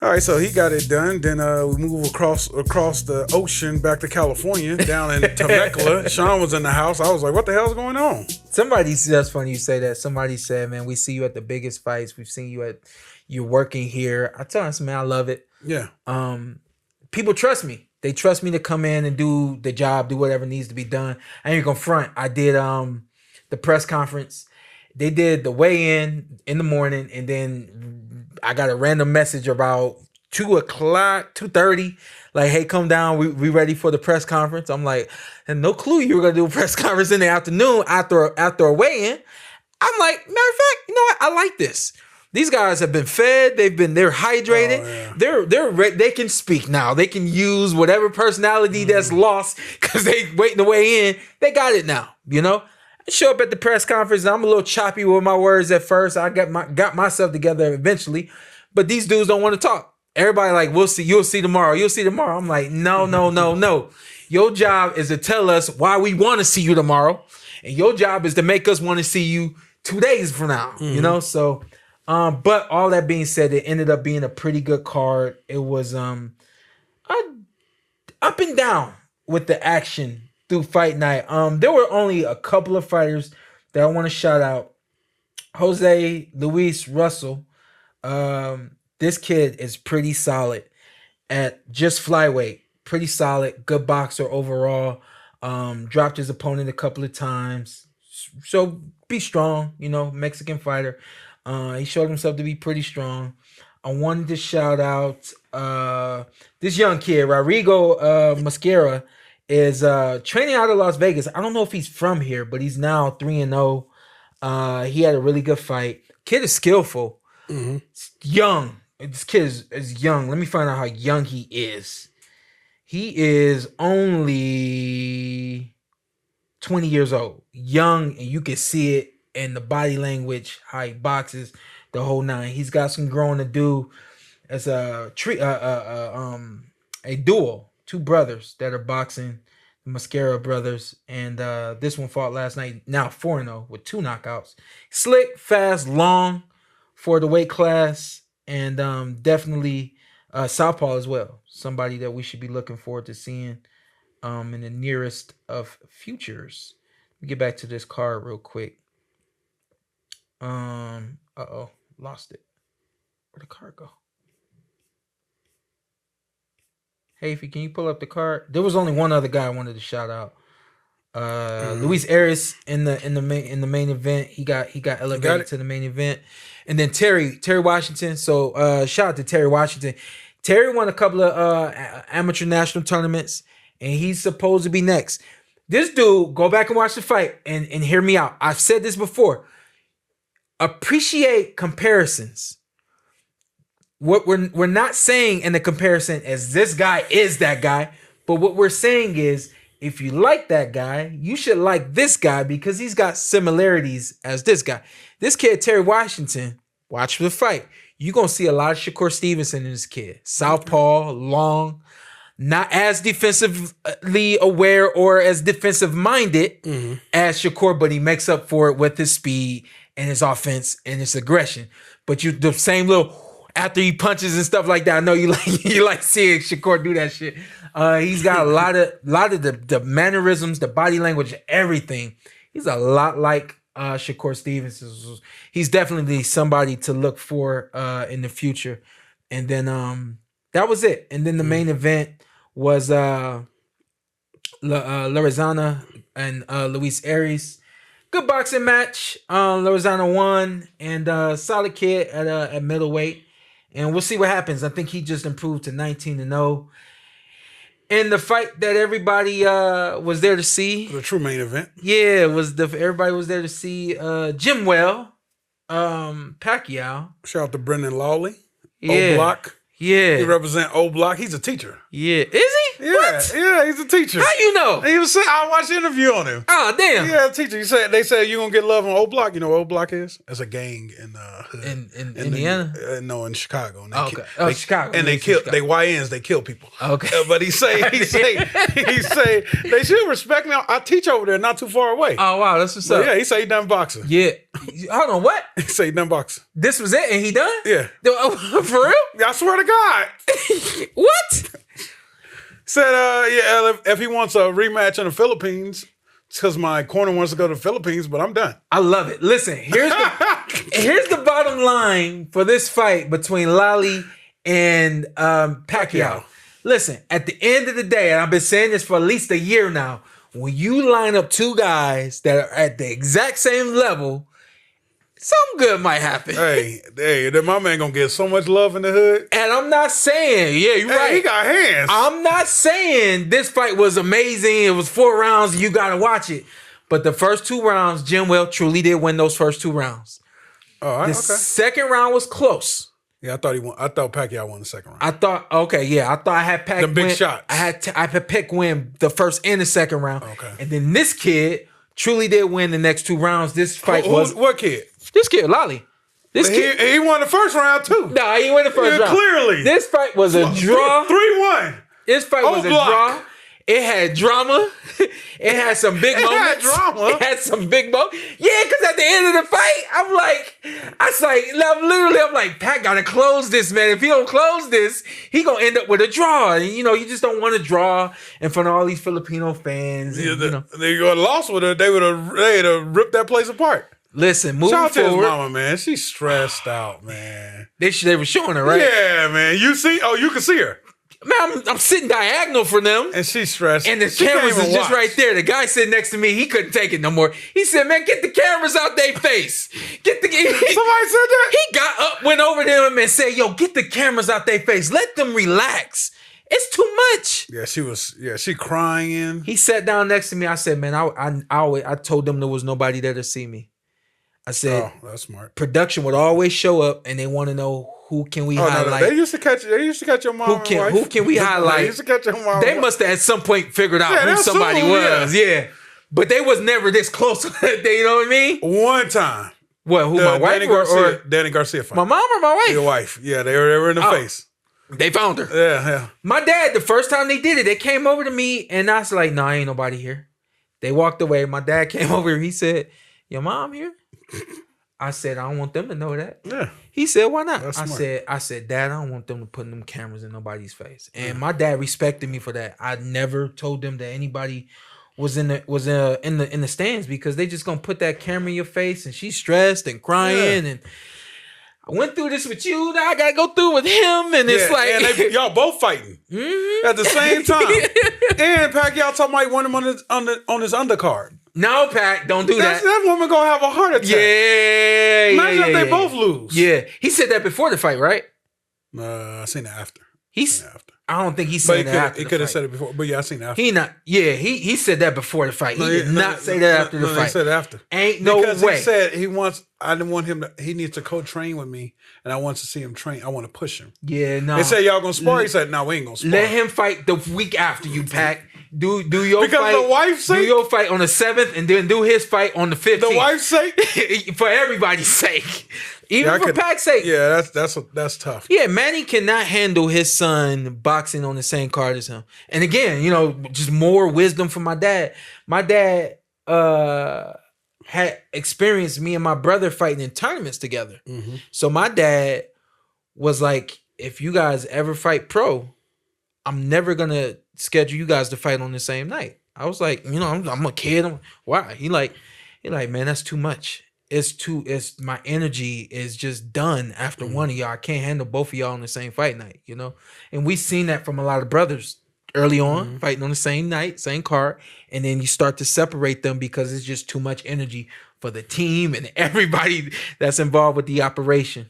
All right, so he got it done. Then we move across the ocean back to California, down in Temecula. Shawn was in the house. I was like, what the hell's going on? That's funny you say that. Somebody said, man, we see you at the biggest fights. We've seen you you're working here. I tell them, man, I love it. Yeah. People trust me. They trust me to come in and do the job, do whatever needs to be done. I ain't gonna front. I did the press conference. They did the weigh-in the morning, and then I got a random message about 2:30, like, hey, come down. We ready for the press conference. I'm like, and no clue you were gonna do a press conference in the afternoon after a weigh-in. I'm like, matter of fact, you know what? I like this. These guys have been fed. They're hydrated. Oh, yeah. They can speak now. They can use whatever personality that's lost because they waiting to weigh in. They got it now. You know. I show up at the press conference. I'm a little choppy with my words at first. I got myself together eventually, but these dudes don't want to talk. Everybody like, we'll see. You'll see tomorrow. You'll see tomorrow. I'm like, no. Your job is to tell us why we want to see you tomorrow, and your job is to make us want to see you 2 days from now. You know, so. But all that being said, it ended up being a pretty good card. It was up and down with the action through fight night. There were only a couple of fighters that I want to shout out. Jose Luis Russell. This kid is pretty solid at just flyweight. Pretty solid, good boxer overall. Dropped his opponent a couple of times. So be strong, you know, Mexican fighter. He showed himself to be pretty strong. I wanted to shout out this young kid, Rodrigo Mascara, is training out of Las Vegas. I don't know if he's from here, but he's now 3-0. He had a really good fight. Kid is skillful. Young. This kid is young. Let me find out how young he is. He is only 20 years old. Young, and you can see it in the body language, how he boxes, the whole nine. He's got some growing to do as a duo, two brothers that are boxing, the Mascara brothers, and this one fought last night, now 4-0 with 2 knockouts. Slick, fast, long for the weight class, and definitely southpaw as well. Somebody that we should be looking forward to seeing in the nearest of futures. Let me get back to this card real quick. Lost it. Where'd the card go? Hafey, can you pull up the card? There was only one other guy I wanted to shout out. Luis Arias in the main event. He got elevated to the main event. And then Terry Washington. So shout out to Terry Washington. Terry won a couple of amateur national tournaments, and he's supposed to be next. This dude, go back and watch the fight and hear me out. I've said this before. Appreciate comparisons. What we're not saying in the comparison is this guy is that guy, but what we're saying is if you like that guy, you should like this guy because he's got similarities as this guy. This kid, Terry Washington, watch the fight. You're going to see a lot of Shakur Stevenson in this kid. Southpaw, long, not as defensively aware or as defensive-minded as Shakur, but he makes up for it with his speed and his offense and his aggression. But you the same little after he punches and stuff like that. I know you like seeing Shakur do that shit. He's got a lot of the mannerisms, the body language, everything. He's a lot like Shakur Stevenson. He's definitely somebody to look for in the future. And then that was it. And then the main event was Lorenzana and Luis Arias. Good boxing match. Lorenzana won, and solid kid at middleweight. And we'll see what happens. I think he just improved to 19-0. And the fight that everybody was there to see. The true main event. Yeah, everybody was there to see Jimuel Pacquiao. Shout out to Brendan Lally. Yeah. O Block. Yeah. He represent O Block. He's a teacher. Yeah. Is he? Yeah, he's a teacher. How you know? He was saying, I watched the interview on him. Oh, damn. Yeah, teacher. They said you're gonna get love on O Block. You know what O Block is? It's a gang in hood. In Indiana? No, in Chicago. And Chicago. And they kill they YNs. They kill people. Okay. But he say they should respect me. I teach over there, not too far away. Oh wow, that's what's up. Yeah, he say he done boxing. Yeah. Hold on, what? He say he done boxing. This was it, and he done? Yeah. For real? I swear to God. What? Said if he wants a rematch in the Philippines, it's because my corner wants to go to the Philippines, but I'm done. I love it. Listen, here's the bottom line for this fight between Lally and Pacquiao. Listen, at the end of the day, and I've been saying this for at least a year now, when you line up two guys that are at the exact same level, something good might happen. Hey, my man gonna get so much love in the hood. And I'm not saying, you're right. He got hands. I'm not saying this fight was amazing. It was 4 rounds and you gotta watch it. But the first 2 rounds, Jimuel truly did win those first 2 rounds. The second round was close. Yeah, I thought Pacquiao won the second round. I thought I had Pac the big win. shots. I had Pac win the first and the second round. Okay. And then this kid truly did win the next 2 rounds. This fight was what kid? This kid, Lally. He won the first round too. No, he won the first round. Clearly. This fight was a draw. 3-1. This fight was a draw. It had drama. It had some big moments. It had some big moments. Yeah, because at the end of the fight, I'm like, Pat gotta close this, man. If he don't close this, he gonna end up with a draw. And you just don't want to draw in front of all these Filipino fans. They would have lost with her. They would have ripped that place apart. Listen, moving forward. Shout out to his mama, man. She's stressed out, man. They were showing her, right? Yeah, man. You can see her. Man, I'm sitting diagonal from them. And she's stressed. And the cameras is just right there. The guy sitting next to me, he couldn't take it no more. He said, man, get the cameras out their face. Somebody said that? He got up, went over to him and said, yo, get the cameras out their face. Let them relax. It's too much. Yeah, she crying. He sat down next to me. I said, man, I told them there was nobody there to see me. I said, oh, that's smart. Production would always show up and they want to know who can we highlight. No. They used to catch your mom. Who can we highlight? They used to catch your mom. They must have at some point figured out who somebody was. Yeah. But they was never this close. You know what I mean? One time. What, my wife or Danny Garcia fight? My mom or my wife? Your wife. Yeah, they were in the face. They found her. Yeah. My dad, the first time they did it, they came over to me and I was like, no, ain't nobody here. They walked away. My dad came over. He said, your mom here? I said, I don't want them to know that. Yeah. He said, why not? That's I smart. said, Dad, I don't want them to put them cameras in nobody's face. And my dad respected me for that. I never told them that anybody was in the stands because they just gonna put that camera in your face and she's stressed and crying and I went through this with you. Now I gotta go through with him, and it's like and y'all both fighting at the same time. And Pacquiao talking about he won him on his undercard. No, Pac, don't do that. That woman gonna have a heart attack. Imagine if they both lose. Yeah, he said that before the fight, right? I seen it after. I don't think he said that after. He could have said it before, but yeah, I seen it after. He said that before the fight. He did not say that after the fight. He said it after. Ain't no because way. He said I didn't want him to, he needs to co-train with me, and I want to see him train. I want to push him. Yeah, no. They said y'all gonna spar. He said, no, we ain't gonna spar. Let him fight the week after you, Pac. Do your because fight. The wife's sake? Do your fight on the 7th and then do his fight on the 15th. The wife's sake? For everybody's sake. Even for Pac's sake. Yeah, that's tough. Yeah, Manny cannot handle his son boxing on the same card as him. And again, just more wisdom from my dad. My dad had experienced me and my brother fighting in tournaments together. Mm-hmm. So my dad was like, if you guys ever fight pro, I'm never going to schedule you guys to fight on the same night. I was like, I'm a kid. Why? He like, man, that's too much. It's my energy is just done after one of y'all. I can't handle both of y'all on the same fight night, And we seen that from a lot of brothers early on, fighting on the same night, same card, and then you start to separate them because it's just too much energy for the team and everybody that's involved with the operation.